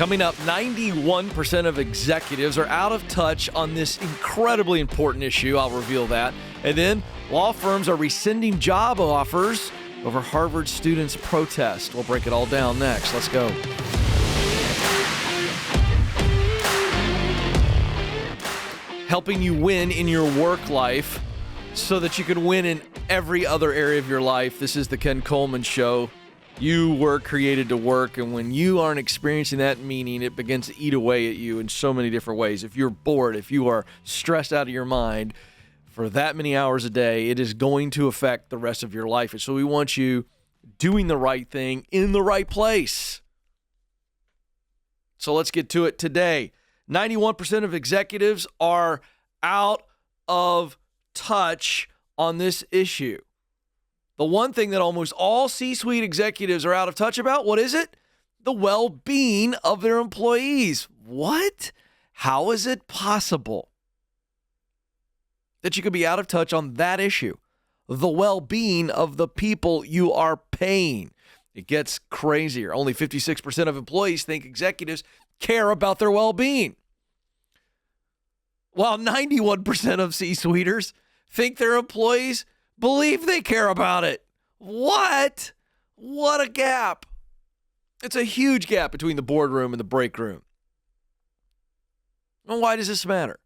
Coming up, 91% of executives are out of touch on this incredibly important issue. I'll reveal that. And then law firms are rescinding job offers over Harvard students' protest. We'll break it all down next. Let's go. Helping you win in your work life so that you can win in every other area of your life. This is the Ken Coleman Show. You were created to work, and when you aren't experiencing that meaning, it begins to eat away at you in so many different ways. If you're bored, if you are stressed out of your mind for that many hours a day, it is going to affect the rest of your life. And so we want you doing the right thing in the right place. So let's get to it today. 91% of executives are out of touch on this issue. The one thing that almost all C-suite executives are out of touch about, what is it? The well-being of their employees. What? How is it possible that you could be out of touch on that issue? The well-being of the people you are paying. It gets crazier. Only 56% of employees think executives care about their well-being, while 91% of C-suiters think their employees believe they care about it. What? What a gap. It's a huge gap between the boardroom and the break room. Well, why does this matter?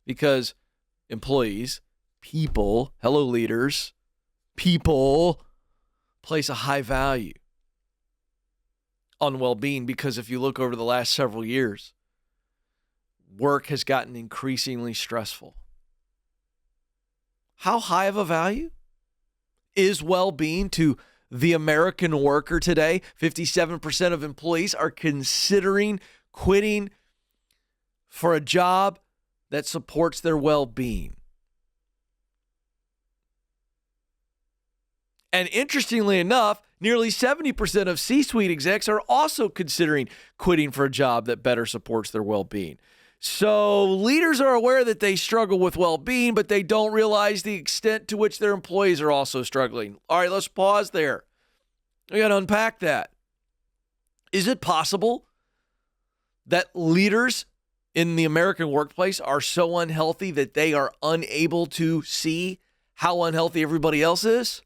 Because employees, people, hello leaders, people place a high value on well-being, because if you look over the last several years, work has gotten increasingly stressful. How high of a value is well-being to the American worker today? 57% of employees are considering quitting for a job that supports their well-being. And interestingly enough, nearly 70% of C-suite execs are also considering quitting for a job that better supports their well-being. So leaders are aware that they struggle with well-being, but they don't realize the extent to which their employees are also struggling. All right, let's pause there. We got to unpack that. Is it possible that leaders in the American workplace are so unhealthy that they are unable to see how unhealthy everybody else is?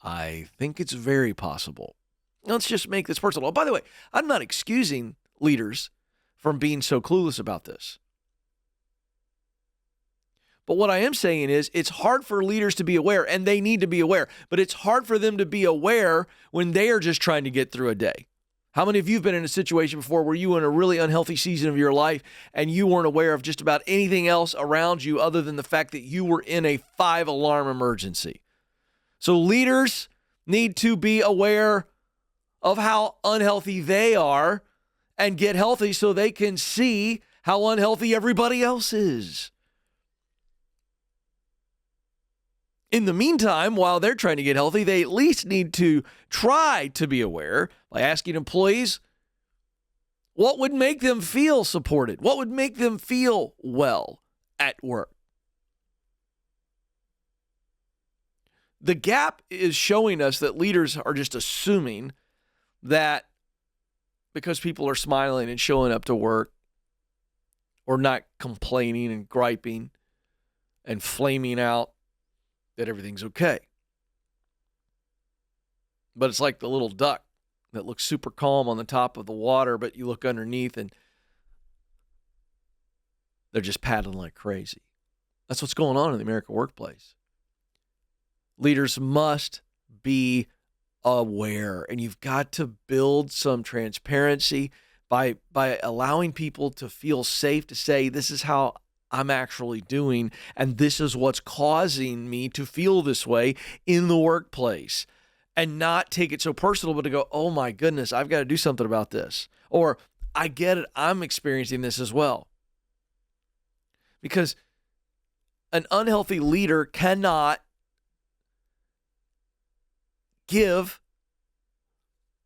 I think it's very possible. Let's just make this personal. Oh, by the way, I'm not excusing leaders from being so clueless about this. But what I am saying is it's hard for leaders to be aware, and they need to be aware, but it's hard for them to be aware when they are just trying to get through a day. How many of you have been in a situation before where you were in a really unhealthy season of your life and you weren't aware of just about anything else around you other than the fact that you were in a 5-alarm emergency? So leaders need to be aware of how unhealthy they are and get healthy so they can see how unhealthy everybody else is. In the meantime, while they're trying to get healthy, they at least need to try to be aware by asking employees what would make them feel supported, what would make them feel well at work. The gap is showing us that leaders are just assuming that because people are smiling and showing up to work or not complaining and griping and flaming out, that everything's okay. But it's like the little duck that looks super calm on the top of the water, but you look underneath and they're just paddling like crazy. That's what's going on in the American workplace. Leaders must be aware, and you've got to build some transparency by allowing people to feel safe to say, this is how I'm actually doing, and this is what's causing me to feel this way in the workplace, and not take it so personal, but to go, oh my goodness, I've got to do something about this. Or I get it, I'm experiencing this as well. Because an unhealthy leader cannot give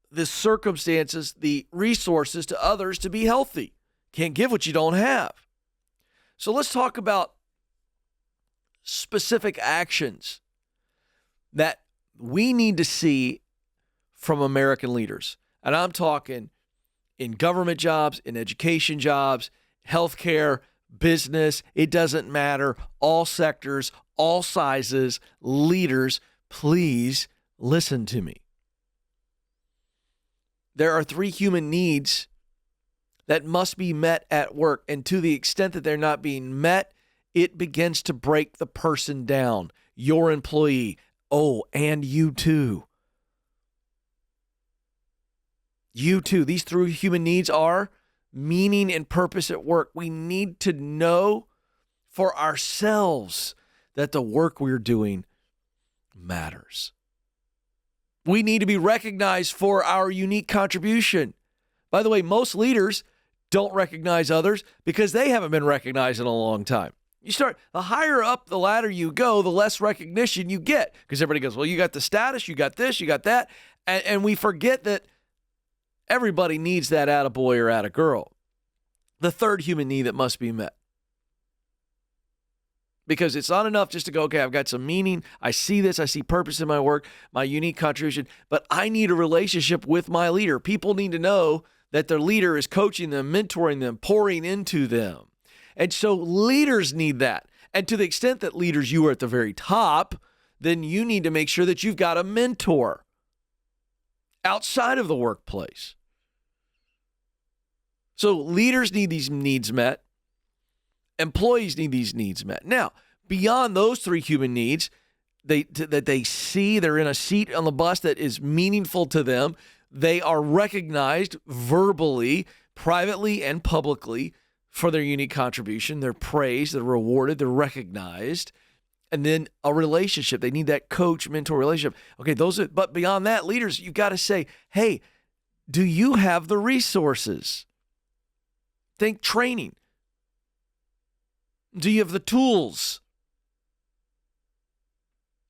the circumstances, the resources to others to be healthy. Can't give what you don't have. So let's talk about specific actions that we need to see from American leaders. And I'm talking in government jobs, in education jobs, healthcare, business, it doesn't matter. All sectors, all sizes, leaders, please listen to me. There are 3 human needs that must be met at work. And to the extent that they're not being met, it begins to break the person down, your employee. Oh, and you too. You too. These 3 human needs are meaning and purpose at work. We need to know for ourselves that the work we're doing matters. We need to be recognized for our unique contribution. By the way, most leaders don't recognize others because they haven't been recognized in a long time. The higher up the ladder you go, the less recognition you get because everybody goes, well, you got the status, you got this, you got that. And we forget that everybody needs that attaboy or attagirl. The 3rd human need that must be met. Because it's not enough just to go, okay, I've got some meaning. I see this. I see purpose in my work, my unique contribution. But I need a relationship with my leader. People need to know that their leader is coaching them, mentoring them, pouring into them. And so leaders need that. And to the extent that leaders, you are at the very top, then you need to make sure that you've got a mentor outside of the workplace. So leaders need these needs met. Employees need these needs met. Now, beyond those 3 human needs, that they see they're in a seat on the bus that is meaningful to them. They are recognized verbally, privately, and publicly for their unique contribution. They're praised, they're rewarded, they're recognized. And then a relationship. They need that coach-mentor relationship. Okay, but beyond that, leaders, you got to say, hey, do you have the resources? Think training. Do you have the tools?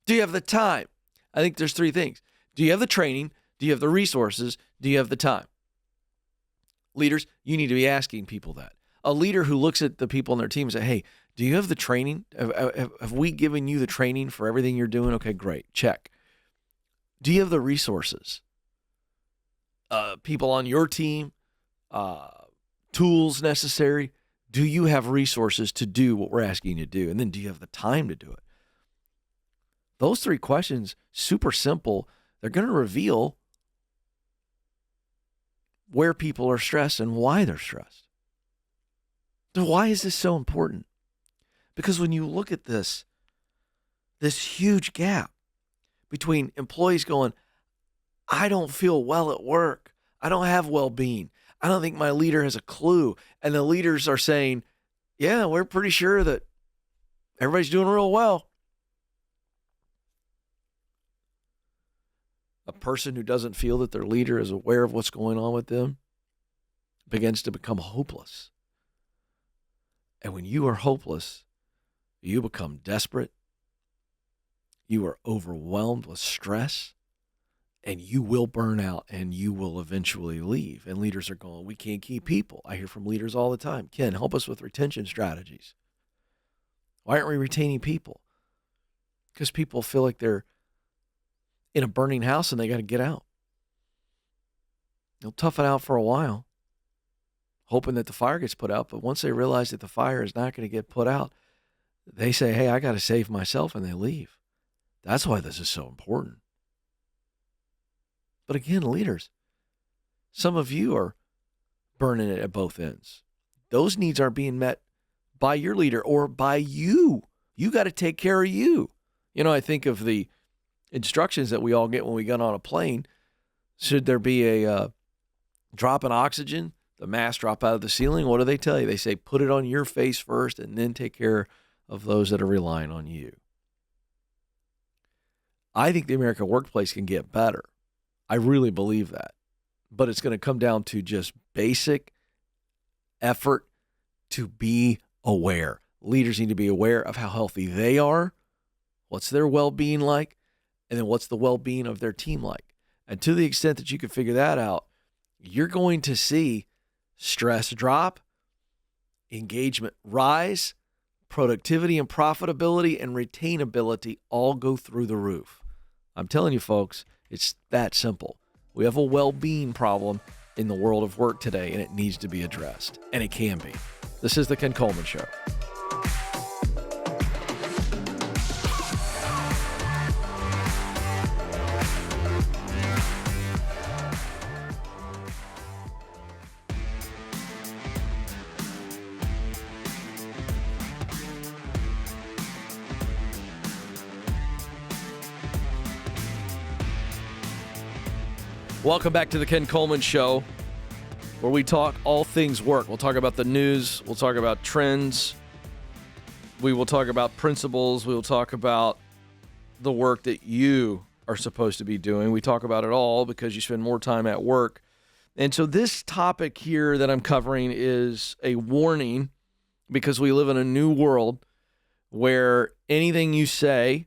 Do you have the time? I think there's 3 things. Do you have the training? Do you have the resources? Do you have the time? Leaders, you need to be asking people that. A leader who looks at the people on their team and says, hey, do you have the training? Have we given you the training for everything you're doing? Okay, great. Check. Do you have the resources? People on your team, tools necessary? Do you have resources to do what we're asking you to do? And then do you have the time to do it? Those 3 questions, super simple. They're going to reveal where people are stressed and why they're stressed. So why is this so important? Because when you look at this huge gap between employees going, I don't feel well at work. I don't have well-being. I don't think my leader has a clue. And the leaders are saying, yeah, we're pretty sure that everybody's doing real well. A person who doesn't feel that their leader is aware of what's going on with them begins to become hopeless. And when you are hopeless, you become desperate. You are overwhelmed with stress. And you will burn out and you will eventually leave. And leaders are going, we can't keep people. I hear from leaders all the time. Ken, help us with retention strategies. Why aren't we retaining people? Because people feel like they're in a burning house and they got to get out. They'll tough it out for a while, hoping that the fire gets put out. But once they realize that the fire is not going to get put out, they say, hey, I got to save myself, and they leave. That's why this is so important. But again, leaders, some of you are burning it at both ends. Those needs aren't being met by your leader or by you. You got to take care of you. You know, I think of the instructions that we all get when we get on a plane. Should there be a drop in oxygen, the mask drop out of the ceiling, what do they tell you? They say, put it on your face first and then take care of those that are relying on you. I think the American workplace can get better. I really believe that. But it's going to come down to just basic effort to be aware. Leaders need to be aware of how healthy they are, what's their well-being like, and then what's the well-being of their team like. And to the extent that you can figure that out, you're going to see stress drop, engagement rise, productivity and profitability and retainability all go through the roof. I'm telling you, folks, it's that simple. We have a well-being problem, in the world of work today, and it needs to be addressed, and it can be. This is the Ken Coleman Show. Welcome back to the Ken Coleman Show, where we talk all things work. We'll talk about the news. We'll talk about trends. We will talk about principles. We will talk about the work that you are supposed to be doing. We talk about it all because you spend more time at work. And so this topic here that I'm covering is a warning, because we live in a new world where anything you say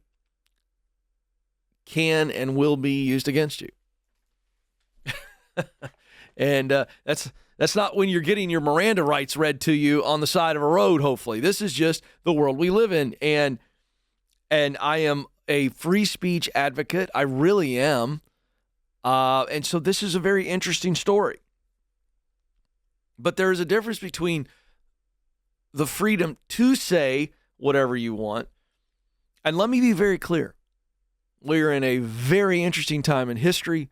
can and will be used against you. And that's not when you're getting your Miranda rights read to you on the side of a road, hopefully. This is just the world we live in. And I am a free speech advocate. I really am. And so this is a very interesting story. But there is a difference between the freedom to say whatever you want. And let me be very clear. We're in a very interesting time in history.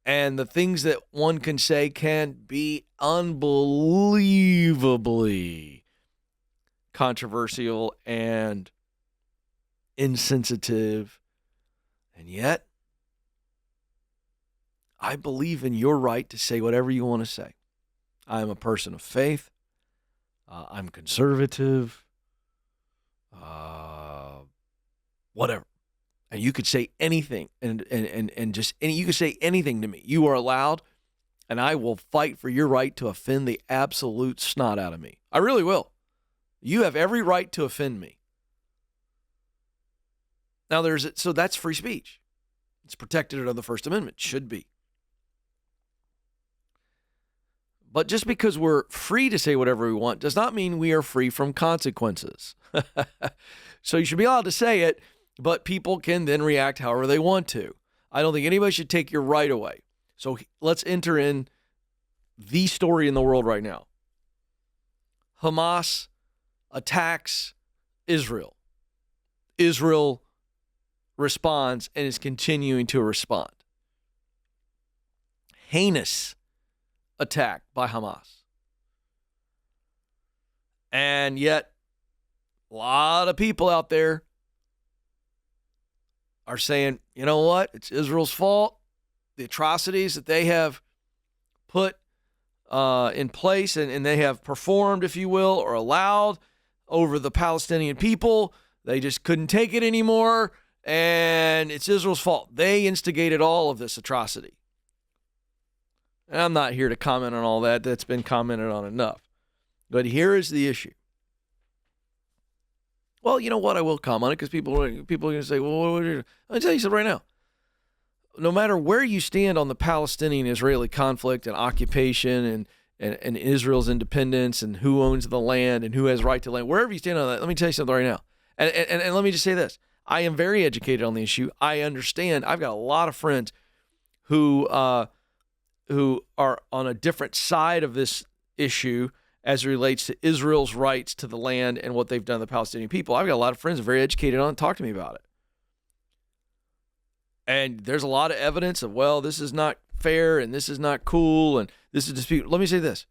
And the things that one can say can be unbelievably controversial and insensitive. And yet, I believe in your right to say whatever you want to say. I am a person of faith. I'm conservative. Whatever. And you could say anything, and you could say anything to me. You are allowed, and I will fight for your right to offend the absolute snot out of me. I really will. You have every right to offend me. Now so that's free speech. It's protected under the First Amendment. Should be. But just because we're free to say whatever we want does not mean we are free from consequences. So you should be allowed to say it, but people can then react however they want to. I don't think anybody should take your right away. So let's enter in the story in the world right now. Hamas attacks Israel. Israel responds and is continuing to respond. Heinous attack by Hamas. And yet, a lot of people out there are saying, you know what? It's Israel's fault. The atrocities that they have put in place and they have performed, if you will, or allowed over the Palestinian people, they just couldn't take it anymore, and it's Israel's fault. They instigated all of this atrocity. And I'm not here to comment on all that. That's been commented on enough. But here is the issue. Well, you know what? I will comment on it because people are going to say, well, let me tell you something right now. No matter where you stand on the Palestinian-Israeli conflict and occupation and Israel's independence and who owns the land and who has right to land, wherever you stand on that, let me tell you something right now. And let me just say this. I am very educated on the issue. I understand. I've got a lot of friends who are on a different side of this issue as it relates to Israel's rights to the land and what they've done to the Palestinian people. I've got a lot of friends who are very educated on it. Talk to me about it. And there's a lot of evidence of, well, this is not fair and this is not cool and this is dispute. Let me say this.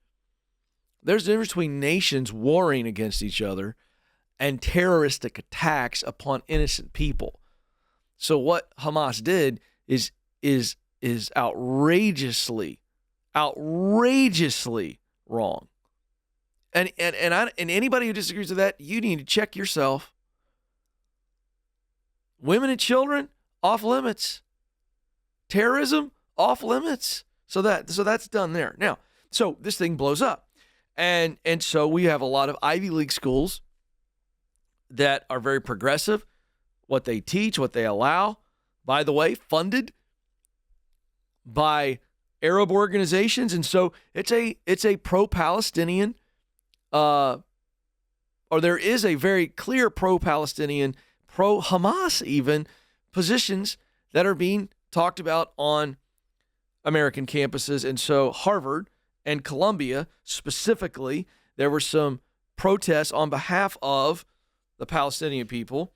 There's a difference between nations warring against each other and terroristic attacks upon innocent people. So what Hamas did is outrageously wrong. And anybody who disagrees with that, you need to check yourself. Women and children, off limits. Terrorism, off limits. So that's done there. Now, so this thing blows up. And so we have a lot of Ivy League schools that are very progressive, what they teach, what they allow. By the way, funded by Arab organizations. And so it's a pro-Palestinian or there is a very clear pro-Palestinian, pro-Hamas even, positions that are being talked about on American campuses. And so Harvard and Columbia specifically, there were some protests on behalf of the Palestinian people.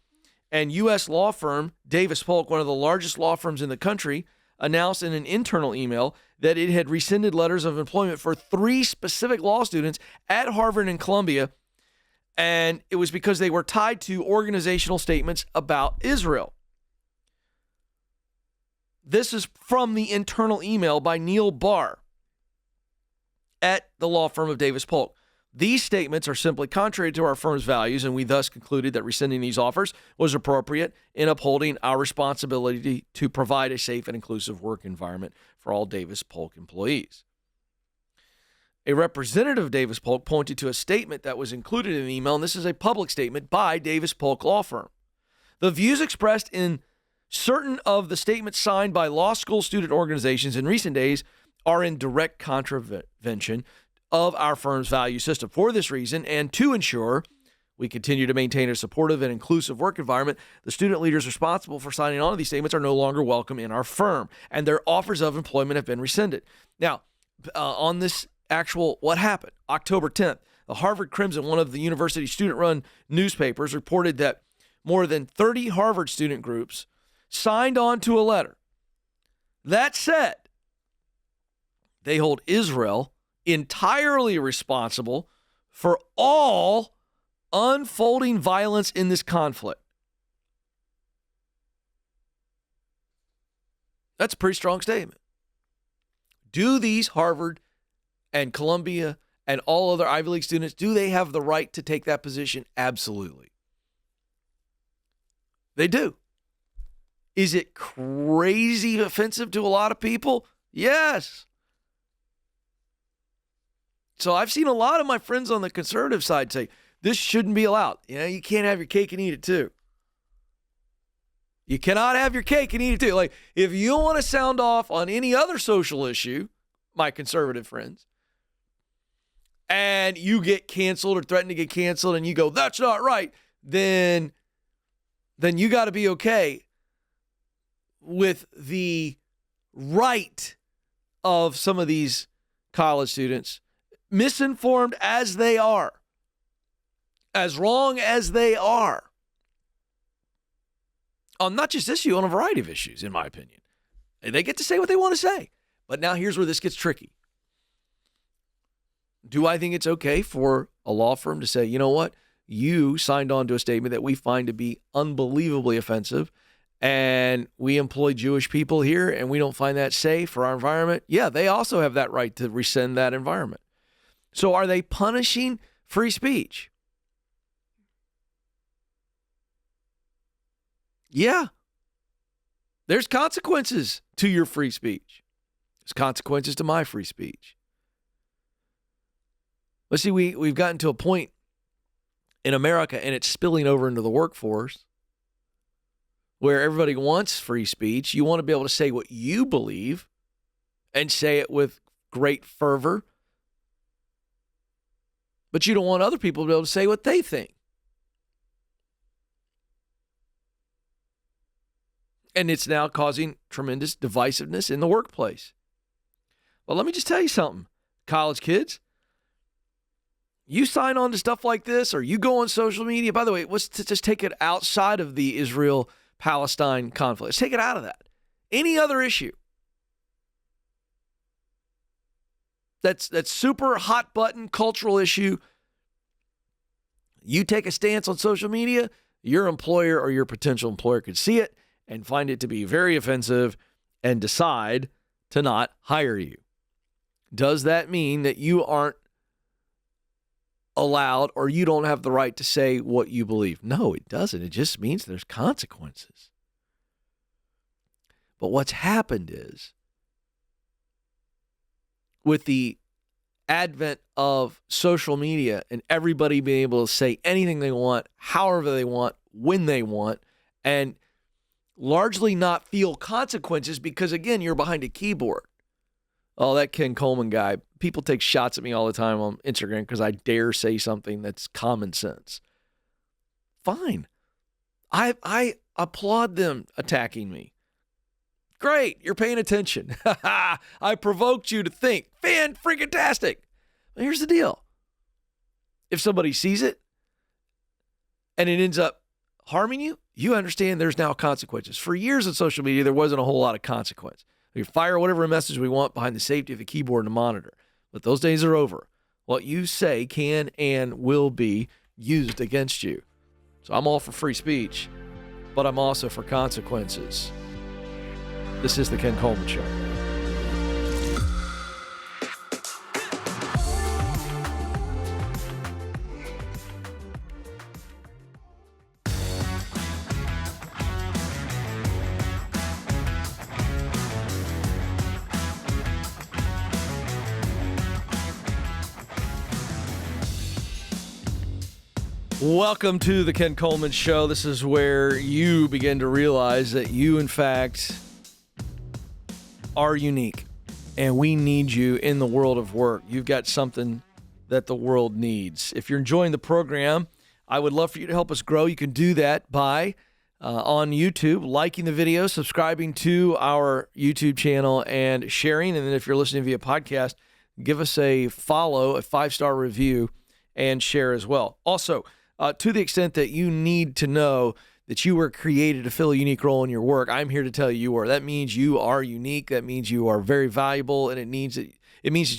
And U.S. law firm Davis Polk, one of the largest law firms in the country, announced in an internal email that it had rescinded letters of employment for 3 specific law students at Harvard and Columbia. And it was because they were tied to organizational statements about Israel. This is from the internal email by Neil Barr at the law firm of Davis Polk. These statements are simply contrary to our firm's values, and we thus concluded that rescinding these offers was appropriate in upholding our responsibility to provide a safe and inclusive work environment for all Davis Polk employees. A representative of Davis Polk pointed to a statement that was included in the email, and this is a public statement by Davis Polk Law Firm. The views expressed in certain of the statements signed by law school student organizations in recent days are in direct contravention of our firm's value system. For this reason, and to ensure we continue to maintain a supportive and inclusive work environment, the student leaders responsible for signing on to these statements are no longer welcome in our firm, and their offers of employment have been rescinded. Now, on this actual what happened, October 10th, the Harvard Crimson, one of the university's student-run newspapers, reported that more than 30 Harvard student groups signed on to a letter that said they hold Israel entirely responsible for all unfolding violence in this conflict. That's a pretty strong statement. Do these Harvard and Columbia and all other Ivy League students, do they have the right to take that position? Absolutely. They do. Is it crazy offensive to a lot of people? Yes. So I've seen a lot of my friends on the conservative side say, this shouldn't be allowed. You know, you can't have your cake and eat it too. You cannot have your cake and eat it too. Like, if you want to sound off on any other social issue, my conservative friends, and you get canceled or threaten to get canceled and you go, that's not right, then you got to be okay with the right of some of these college students, misinformed as they are, as wrong as they are, on not just this issue, on a variety of issues, in my opinion. And they get to say what they want to say. But now here's where this gets tricky. Do I think it's okay for a law firm to say, you know what, you signed on to a statement that we find to be unbelievably offensive, and we employ Jewish people here, and we don't find that safe for our environment? Yeah, they also have that right to rescind that environment. So are they punishing free speech? Yeah. There's consequences to your free speech. There's consequences to my free speech. Let's see, we've gotten to a point in America, and it's spilling over into the workforce, where everybody wants free speech. You want to be able to say what you believe and say it with great fervor, but you don't want other people to be able to say what they think. And it's now causing tremendous divisiveness in the workplace. Well, let me just tell you something, college kids. You sign on to stuff like this, or you go on social media. By the way, let's just take it outside of the Israel-Palestine conflict. Let's take it out of that. Any other issue that's super hot button cultural issue, you take a stance on social media, your employer or your potential employer could see it and find it to be very offensive and decide to not hire you. Does that mean that you aren't allowed, or you don't have the right to say what you believe? No, it doesn't. It just means there's consequences. But what's happened is, with the advent of social media and everybody being able to say anything they want, however they want, when they want, and largely not feel consequences because, again, you're behind a keyboard. Oh, that Ken Coleman guy. People take shots at me all the time on Instagram because I dare say something that's common sense. Fine. I applaud them attacking me. Great, you're paying attention. I provoked you to think. Fan-freaking-tastic. But here's the deal. If somebody sees it and it ends up harming you, you understand there's now consequences. For years on social media, there wasn't a whole lot of consequence. We fire whatever message we want behind the safety of the keyboard and the monitor. But those days are over. What you say can and will be used against you. So I'm all for free speech, but I'm also for consequences. This is the Ken Coleman Show. Welcome to the Ken Coleman Show. This is where you begin to realize that you, in fact, are unique, and we need you in the world of work. You've got something that the world needs. If you're enjoying the program, I would love for you to help us grow. You can do that by on YouTube, liking the video, subscribing to our YouTube channel, and sharing. And then if you're listening via podcast, give us a follow, a 5-star review, and share as well. Also, to the extent that you need to know that you were created to fill a unique role in your work, I'm here to tell you are. That means you are unique. That means you are very valuable, and it means that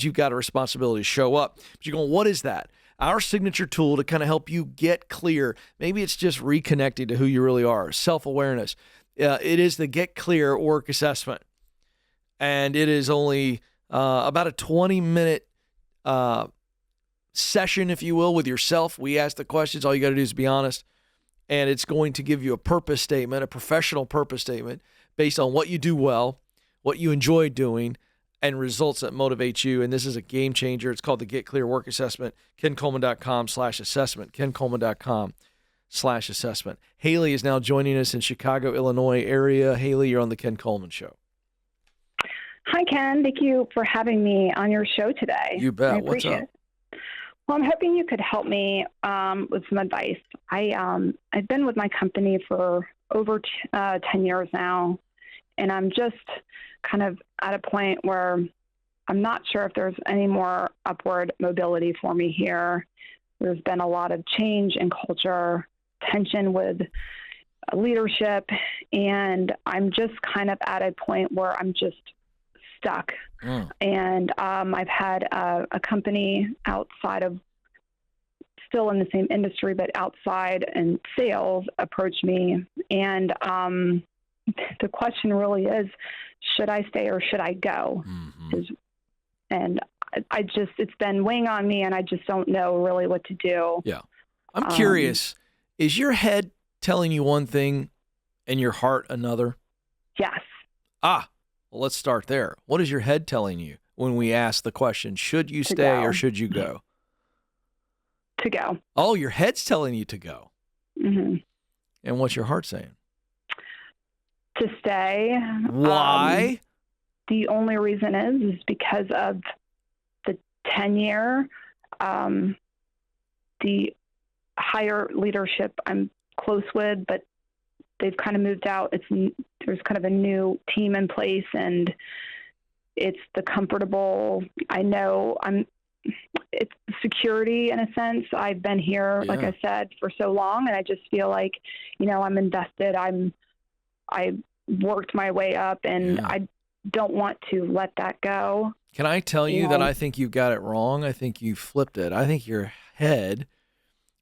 you've got a responsibility to show up. But you're going, what is that? Our signature tool to kind of help you get clear. Maybe it's just reconnecting to who you really are, self-awareness. It is the Get Clear Work Assessment, and it is only about a 20-minute session, if you will, with yourself. We ask the questions. All you got to do is be honest. And it's going to give you a purpose statement, a professional purpose statement based on what you do well, what you enjoy doing, and results that motivate you. And this is a game changer. It's called the Get Clear Work Assessment, kencoleman.com/assessment, kencoleman.com/assessment. Haley is now joining us in Chicago, Illinois area. Haley, you're on the Ken Coleman Show. Hi, Ken. Thank you for having me on your show today. You bet. What's up? Well, I'm hoping you could help me with some advice. I've been with my company for over 10 years now, and I'm just kind of at a point where I'm not sure if there's any more upward mobility for me here. There's been a lot of change in culture, tension with leadership, and I'm just kind of at a point where I'm just stuck. And I've had a company outside of, still in the same industry, but outside in sales approach me. And the question really is, should I stay or should I go? Mm-hmm. And it's been weighing on me, and I just don't know really what to do. Yeah. I'm curious, is your head telling you one thing and your heart another? Yes. Well, let's start there. What is your head telling you when we ask the question, should you stay or should you go? To go. Oh, your head's telling you to go. Mm-hmm. And what's your heart saying? To stay. Why? The only reason is because of the tenure, the higher leadership I'm close with, but they've kind of moved out. There's kind of a new team in place, and it's the comfortable. I know it's security in a sense. I've been here, like I said, for so long, and I just feel like, I'm invested. I worked my way up, and I don't want to let that go. Can I tell you that I think you got it wrong? I think you flipped it. I think your head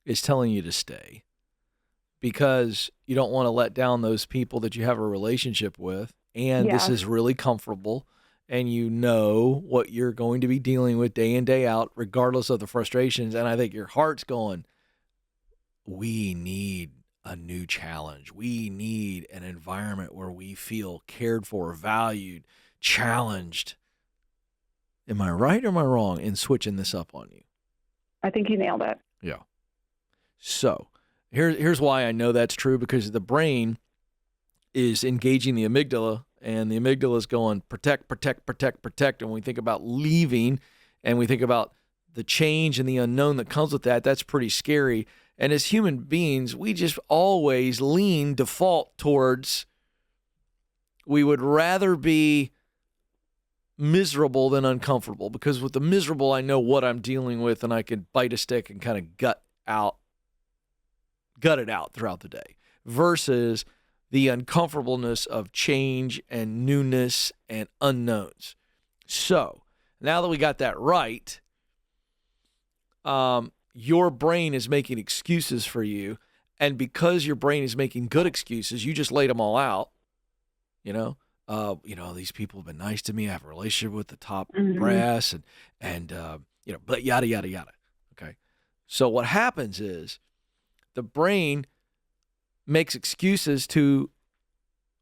is telling you to stay, because you don't want to let down those people that you have a relationship with. And this is really comfortable, and you know what you're going to be dealing with day in, day out, regardless of the frustrations. And I think your heart's going, we need a new challenge. We need an environment where we feel cared for, valued, challenged. Am I right or am I wrong in switching this up on you? I think you nailed it. Yeah. So here's why I know that's true, because the brain is engaging the amygdala, and the amygdala is going protect, protect, protect, protect. And when we think about leaving and we think about the change and the unknown that comes with that, that's pretty scary. And as human beings, we just always default towards we would rather be miserable than uncomfortable, because with the miserable, I know what I'm dealing with and I can bite a stick and kind of gut it out throughout the day, versus the uncomfortableness of change and newness and unknowns. So now that we got that right, your brain is making excuses for you. And because your brain is making good excuses, you just laid them all out. These people have been nice to me. I have a relationship with the top brass and but yada, yada, yada. Okay. So what happens is the brain makes excuses to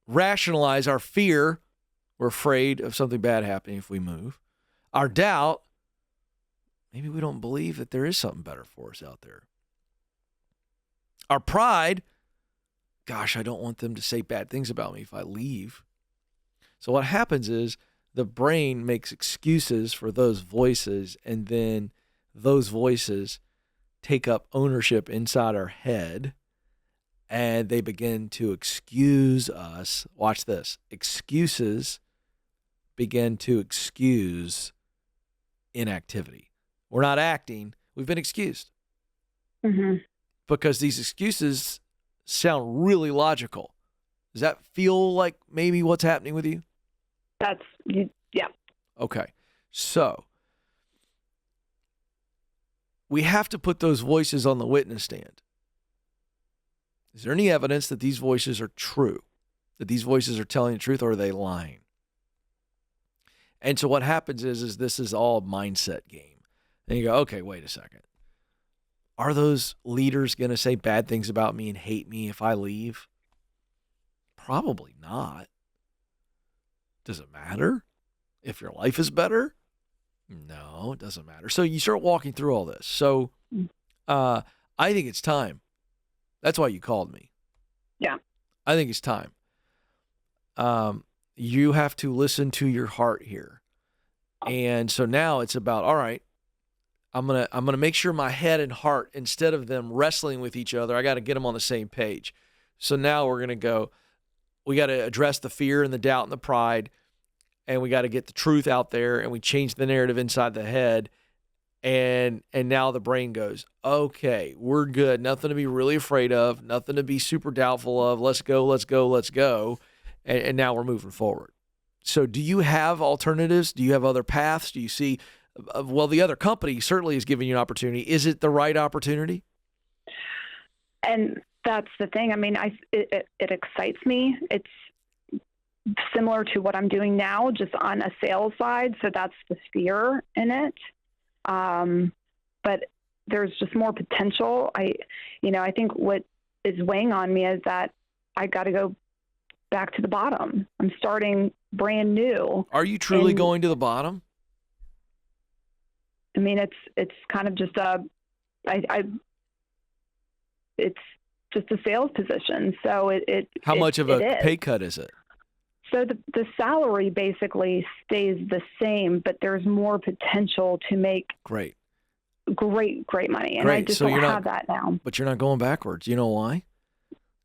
rationalize our fear. We're afraid of something bad happening if we move. Our doubt, maybe we don't believe that there is something better for us out there. Our pride, gosh, I don't want them to say bad things about me if I leave. So what happens is the brain makes excuses for those voices, and then those voices take up ownership inside our head, and they begin to excuse us. Watch this. Excuses begin to excuse inactivity. We're not acting. We've been excused. Because these excuses sound really logical. Does that feel like maybe what's happening with you? Yeah. Okay. So we have to put those voices on the witness stand. Is there any evidence that these voices are true? That these voices are telling the truth, or are they lying? And so what happens is this is all a mindset game. And you go, okay, wait a second. Are those leaders going to say bad things about me and hate me if I leave? Probably not. Does it matter if your life is better? No, it doesn't matter. So you start walking through all this. So I think it's time. That's why you called me. Yeah. I think it's time. You have to listen to your heart here. And so now it's about, all right, I'm gonna make sure my head and heart, instead of them wrestling with each other, I got to get them on the same page. So now we're gonna go. We got to address the fear and the doubt and the pride, and we got to get the truth out there, and we change the narrative inside the head, and now the brain goes, okay, we're good. Nothing to be really afraid of. Nothing to be super doubtful of. Let's go, let's go, let's go, and now we're moving forward. So do you have alternatives? Do you have other paths? Do you see, well, the other company certainly is giving you an opportunity. Is it the right opportunity? And that's the thing. I mean, it excites me. It's similar to what I'm doing now, just on a sales side. So that's the fear in it. But there's just more potential. I think what is weighing on me is that I got to go back to the bottom. I'm starting brand new. Are you truly going to the bottom? I mean, it's kind of just it's just a sales position. So how much of a pay cut is it? So the salary basically stays the same, but there's more potential to make great money. And I just don't have that now. But you're not going backwards. You know why?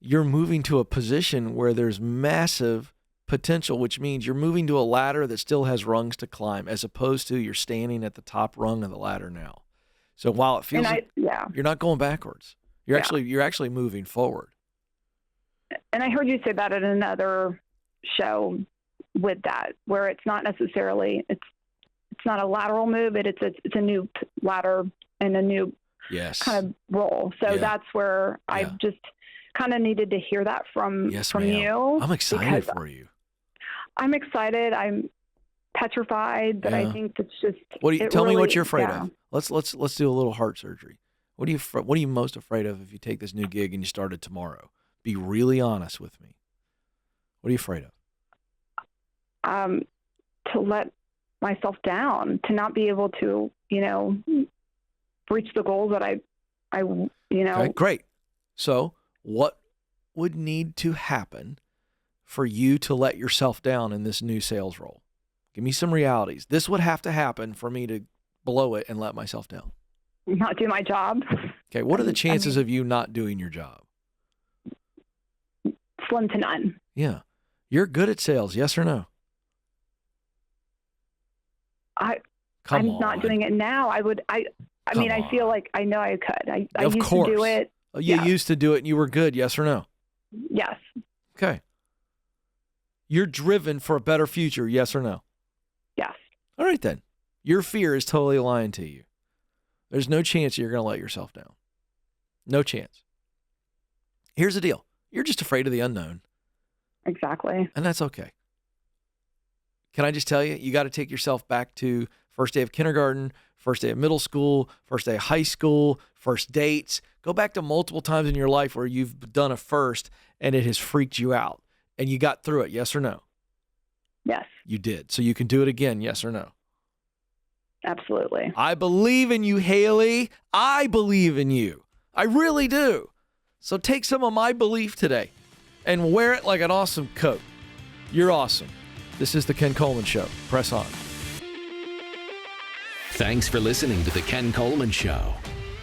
You're moving to a position where there's massive potential, which means you're moving to a ladder that still has rungs to climb, as opposed to you're standing at the top rung of the ladder now. So while it feels you're not going backwards. You're actually moving forward. And I heard you say that at another show with that, where it's not necessarily it's not a lateral move, it's a new ladder and a new kind of role. So that's where I just kind of needed to hear that from you. I'm excited for you. I'm excited. I'm petrified, but I think it's just. Tell me what you're afraid of. Let's do a little heart surgery. What are you most afraid of if you take this new gig and you started tomorrow? Be really honest with me. What are you afraid of? To let myself down, to not be able to, reach the goals that I. Okay, great. So what would need to happen for you to let yourself down in this new sales role? Give me some realities. This would have to happen for me to blow it and let myself down. Not do my job. Okay, what are the chances of you not doing your job? Slim to none. Yeah. You're good at sales, yes or no? I'm not doing it now. I mean, I feel like I know I could. I Of used course. to do it. You Yes. used to do it and you were good, yes or no? Yes. Okay. You're driven for a better future, yes or no? Yes. All right, then. Your fear is totally lying to you. There's no chance you're going to let yourself down. No chance. Here's the deal. You're just afraid of the unknown, Exactly. and that's okay. Can I just tell you, you got to take yourself back to first day of kindergarten, first day of middle school, first day of high school, first dates. Go back to multiple times in your life where you've done a first and it has freaked you out, and you got through it, yes or no? Yes. You did. So you can do it again, yes or no? Absolutely. I believe in you, Haley. I believe in you. I really do. So take some of my belief today and wear it like an awesome coat. You're awesome. This is the Ken Coleman Show. Press on. Thanks for listening to the Ken Coleman Show.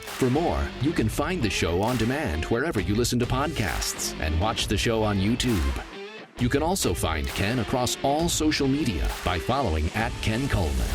For more, you can find the show on demand wherever you listen to podcasts and watch the show on YouTube. You can also find Ken across all social media by following @Ken Coleman.